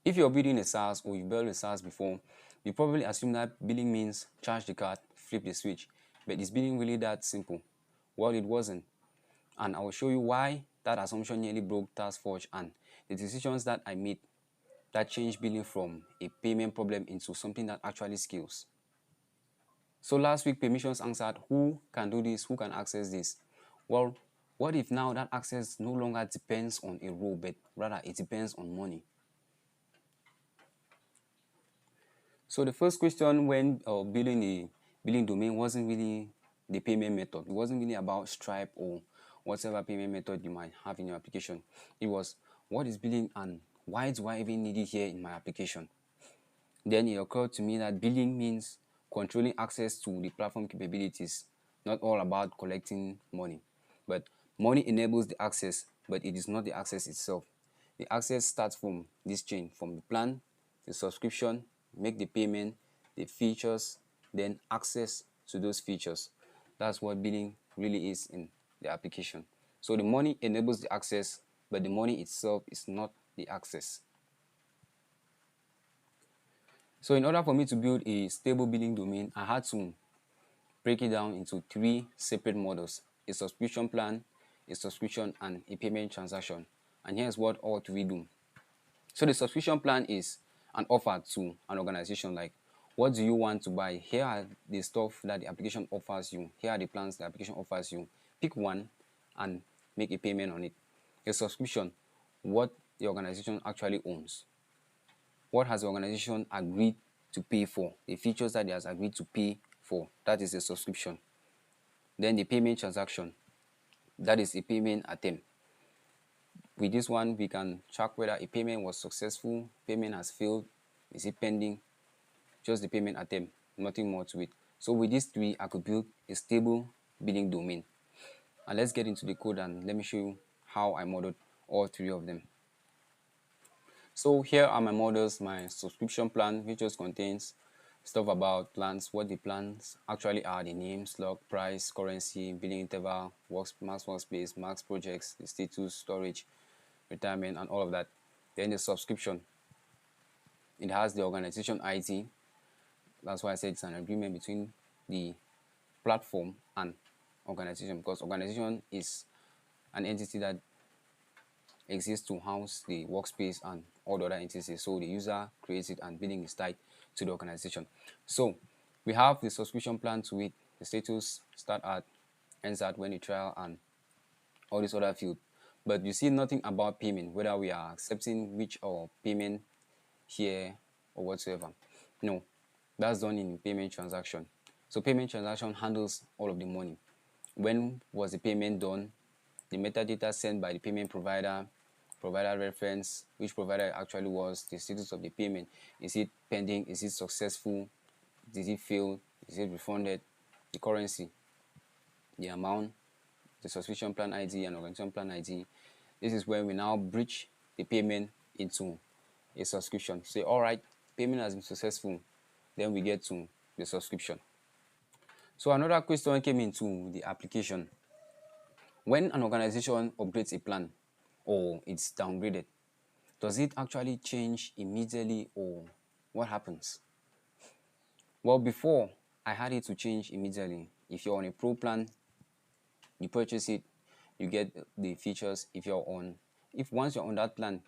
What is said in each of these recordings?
If you're building a SaaS or you've built a SaaS before, you probably assume that billing means charge the card, flip the switch. But is billing really that simple? Well, it wasn't. And I will show you why that assumption nearly broke TaskForge and the decisions that I made that changed billing from a payment problem into something that actually scales. So last week, permissions answered who can do this, who can access this. Well, what if now that access no longer depends on a role, but rather it depends on money? So the first question when building a billing domain wasn't really the payment method. It wasn't really about Stripe or whatever payment method you might have in your application. It was, what is billing and why do I even need it here in my application? Then it occurred to me that billing means controlling access to the platform capabilities, not all about collecting money. But money enables the access, but it is not the access itself. The access starts from this chain, from the plan, the subscription, make the payment, the features, then access to those features. That's what billing really is in the application. So the money enables the access, but the money itself is not the access. So in order for me to build a stable billing domain, I had to break it down into three separate models: a subscription plan, a subscription, and a payment transaction. And here's what all three do. So the subscription plan is an offer to an organization, like, what do you want to buy? Here are the stuff that the application offers you. Here are the plans the application offers you. Pick one and make a payment on it. A subscription, what the organization actually owns. What has the organization agreed to pay for? The features that it has agreed to pay for. That is a subscription. Then the payment transaction. That is a payment attempt. With this one, we can track whether a payment was successful, payment has failed, is it pending, just the payment attempt, nothing more to it. So with these three, I could build a stable billing domain. And let's get into the code and let me show you how I modeled all three of them. So here are my models. My subscription plan, which just contains stuff about plans, what the plans actually are, the name, slot, price, currency, billing interval, max workspace, max projects, the status, storage, retirement, and all of that. Then the subscription, it has the organization ID. That's why I said it's an agreement between the platform and organization, because organization is an entity that exists to house the workspace and all the other entities. So the user creates it and billing is tied to the organization. So we have the subscription plan to it, the status, start at, ends at, when you trial, and all these other fields. But you see nothing about payment, whether we are accepting which or payment here or whatsoever. No, that's done in payment transaction. So payment transaction handles all of the money. When was the payment done? The metadata sent by the payment provider, provider reference, which provider actually was, the status of the payment. Is it pending? Is it successful? Did it fail? Is it refunded? The currency, the amount, the subscription plan ID and organization plan ID. This is where we now breach the payment into a subscription. Say, all right, payment has been successful. Then we get to the subscription. So another question came into the application. When an organization upgrades a plan or it's downgraded, does it actually change immediately or what happens? Well, before I had it to change immediately. If you're on a pro plan, you purchase it, you get the features. If once you're on that plan,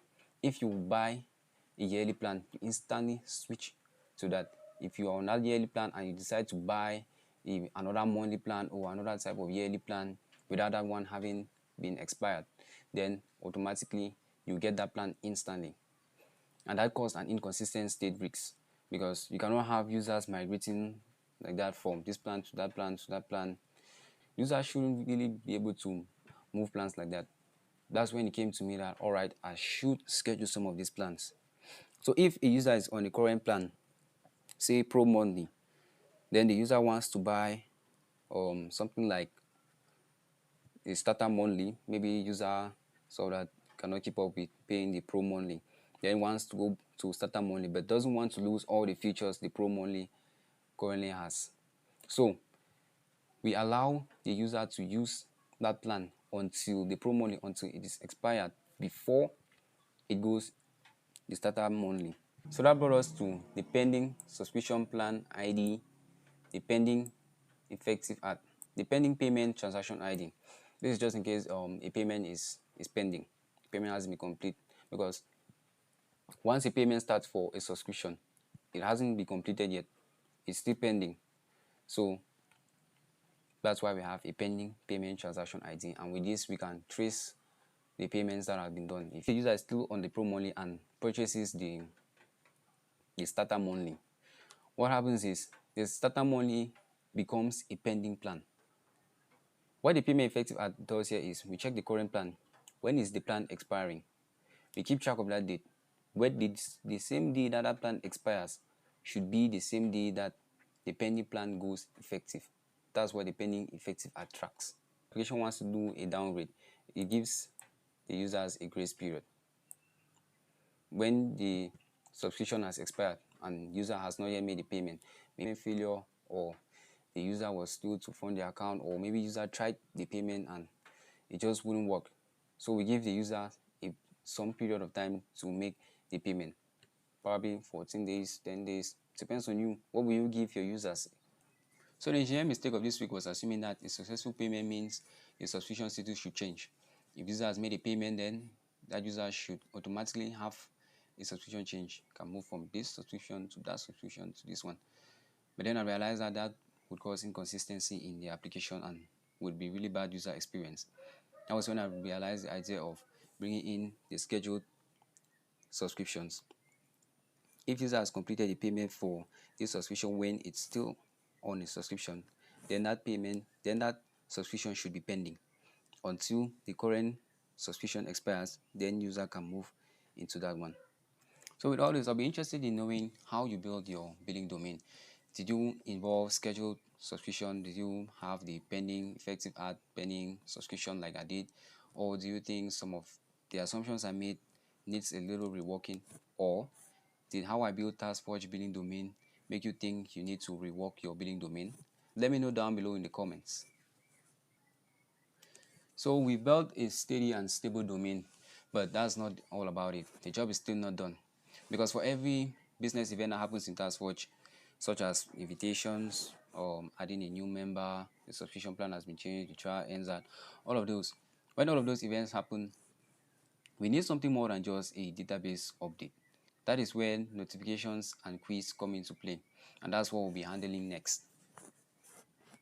if you buy a yearly plan, you instantly switch to that. If you're on that yearly plan and you decide to buy another monthly plan or another type of yearly plan without that one having been expired, then automatically you get that plan instantly. And that caused an inconsistent state risk, because you cannot have users migrating like that from this plan to that plan to that plan. Users shouldn't really be able to move plans like that. That's when it came to me that, all right, I should schedule some of these plans. So if a user is on the current plan, say pro monthly, then the user wants to buy something like a starter monthly, maybe user so that cannot keep up with paying the pro monthly, then wants to go to starter monthly but doesn't want to lose all the features the pro monthly currently has. So we allow the user to use that plan until the pro monthly, until it is expired, before it goes the starter monthly. So that brought us to the pending subscription plan ID, the pending effective at the pending payment transaction ID. This is just in case a payment is pending. Payment hasn't been complete, because once a payment starts for a subscription, it hasn't been completed yet. It's still pending. So that's why we have a pending payment transaction ID, and with this we can trace the payments that have been done. If the user is still on the pro monthly and purchases the starter monthly, what happens is the starter monthly becomes a pending plan. What the payment effective at does here is we check the current plan. When is the plan expiring? We keep track of that date. When the same day that plan expires should be the same day that the pending plan goes effective. That's what the pending effective at tracks. Application wants to do a downgrade. It gives the users a grace period. When the subscription has expired and user has not yet made the payment, maybe failure, or the user was still to fund the account, or maybe user tried the payment and it just wouldn't work. So we give the user some period of time to make the payment, probably 14 days, 10 days, depends on you. What will you give your users? So the engineering mistake of this week was assuming that a successful payment means the subscription status should change. If user has made a payment, then that user should automatically have a subscription change, can move from this subscription to that subscription to this one. But then I realized that that would cause inconsistency in the application and would be really bad user experience. That was when I realized the idea of bringing in the scheduled subscriptions. If user has completed the payment for this subscription when it's still on a subscription, then that subscription should be pending until the current subscription expires. Then user can move into that one. So with all this, I'll be interested in knowing how you build your billing domain. Did you involve scheduled subscription? Did you have the pending effective at pending subscription like I did? Or do you think some of the assumptions I made needs a little reworking? Or did how I built TaskForge billing domain make you think you need to rework your billing domain? Let me know down below in the comments. So we built a steady and stable domain, but that's not all about it. The job is still not done, because for every business event that happens in TaskForge, such as invitations, adding a new member, the subscription plan has been changed, the trial ends at, all of those. When all of those events happen, we need something more than just a database update. That is where notifications and quiz come into play, and that's what we'll be handling next.